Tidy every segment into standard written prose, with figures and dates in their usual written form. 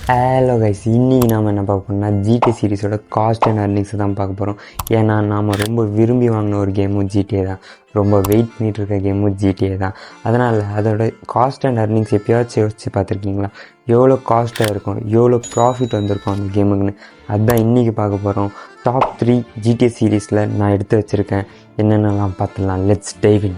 Hello guys, இன்றைக்கி நாம் என்ன பார்க்க போகிறோம்னா ஜிடிஏ சீரிஸோட காஸ்ட் அண்ட் அர்னிங்ஸை தான் பார்க்க போகிறோம். ஏன்னா நாம் ரொம்ப விரும்பி வாங்கின ஒரு கேமும் ஜிடிஏ தான், ரொம்ப வெயிட் பண்ணிகிட்டு இருக்க கேமும் ஜிடிஏ தான். அதனால் அதோட காஸ்ட் அண்ட் அர்னிங்ஸ் எப்போயாச்சும் யோசிச்சு பார்த்துருக்கீங்களா? எவ்வளோ காஸ்ட்டாக இருக்கும், எவ்வளோ ப்ராஃபிட் வந்திருக்கும் அந்த கேமுக்குன்னு. அதுதான் இன்றைக்கி பார்க்க போகிறோம். டாப் 3 ஜிடிஏ சீரீஸில் நான் எடுத்து வச்சுருக்கேன். என்னென்னலாம் பார்த்துடலாம். Let's dive in.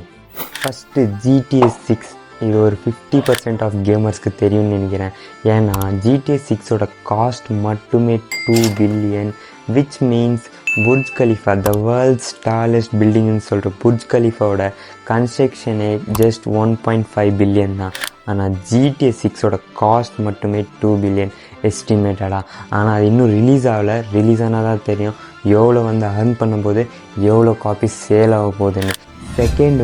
First GTA 6. இது ஒரு 50% ஆஃப் கேமர்ஸ்க்கு தெரியும்னு நினைக்கிறேன். ஏன்னா ஜிடிஏ 6ஓட காஸ்ட் மட்டுமே 2 billion, which means Burj Khalifa, the world's tallest பில்டிங்னு சொல்கிற புர்ஜ் கலிஃபாவோட கன்ஸ்ட்ரக்ஷனே ஜஸ்ட் 1.5 பில்லியன் தான். ஆனால் ஜிடிஏ 6ஓட காஸ்ட் மட்டுமே 2 பில்லியன் எஸ்டிமேட்டடாக. ஆனால் அது இன்னும் ரிலீஸ் ஆகலை. ரிலீஸ் ஆனால் தான் தெரியும் எவ்வளோ அர்ன் பண்ணும்போது எவ்வளோ காப்பி சேல் ஆக போகுதுன்னு. செகண்ட்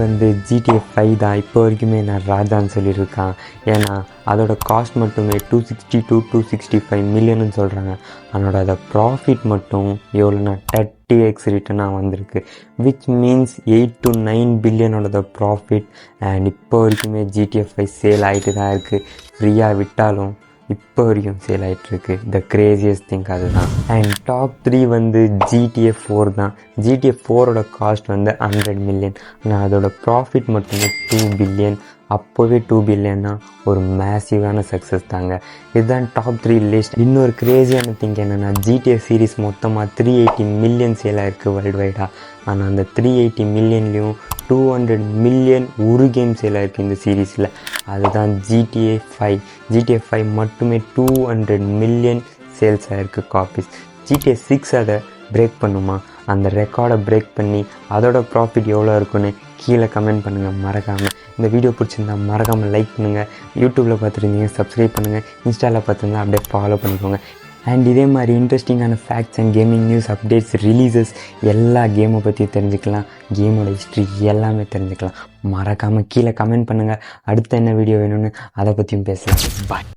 ஜிடிஏ 5 தான். இப்போ வரைக்குமே நான் ராஜான்னு சொல்லியிருக்கான். ஏன்னா அதோட காஸ்ட் மட்டுமே 260 to 265 மில்லியன்னு சொல்கிறாங்க. அதனோட அதை ப்ராஃபிட் மட்டும் எவ்வளோனா 30x ரிட்டனாக வந்திருக்கு, விச் மீன்ஸ் 8 to 9 பில்லியனோட ப்ராஃபிட். அண்ட் இப்போ வரைக்குமே ஜிடிஏ 5 சேல் ஆகிட்டு தான் இருக்குது. ஃப்ரீயாக விட்டாலும் இப்போ வரைக்கும் சேல் ஆகிட்டுருக்கு. த கிரேசியஸ்ட் திங் அதுதான். அண்ட் டாப் 3 ஜிடிஏ 4 தான். ஜிடிஏ 4ஓட காஸ்ட் 100 மில்லியன். ஆனால் அதோட ப்ராஃபிட் மட்டுமே 2 பில்லியன். அப்போவே 2 பில்லியன்னா ஒரு மேசிவான சக்ஸஸ் தாங்க. இதுதான் டாப் 3 லிஸ்ட். இன்னொரு கிரேசியான திங் என்னென்னா, ஜிடிஏ சீரீஸ் மொத்தமாக 380 மில்லியன் சேல் ஆகிருக்கு வேர்ல்டு வைடாக. ஆனால் அந்த 380 மில்லியன்லேயும் 200 மில்லியன் ஒரு கேம் சேல் ஆகிருக்கு இந்த சீரீஸில். அதுதான் ஜிடிஏ 5. ஜிடிஏ 5 மட்டுமே 200 மில்லியன் சேல்ஸ் ஆகிருக்கு காப்பீஸ். ஜிடிஏ 6 அதை பிரேக் பண்ணுமா? அந்த ரெக்கார்டை பிரேக் பண்ணி அதோட ப்ராஃபிட் எவ்வளோ இருக்குன்னு கீழே கமெண்ட் பண்ணுங்கள் மறக்காமல். இந்த வீடியோ பிடிச்சிருந்தா மறக்காமல் லைக் பண்ணுங்கள். யூடியூப்பில் பார்த்துருந்தீங்க சப்ஸ்கிரைப் பண்ணுங்கள். இன்ஸ்டாவில் பார்த்துருந்தா அப்படியே ஃபாலோ பண்ணிக்கோங்க. அண்ட் இதே மாதிரி இன்ட்ரெஸ்டிங்கான facts and gaming news, updates, releases எல்லா கேமை பற்றி தெரிஞ்சுக்கலாம். கேமோட ஹிஸ்ட்ரி எல்லாமே தெரிஞ்சுக்கலாம். மறக்காமல் கீழே கமெண்ட் பண்ணுங்கள். அடுத்து என்ன வீடியோ வேணும்னு அதை பற்றியும் பேசலாம். பாய்.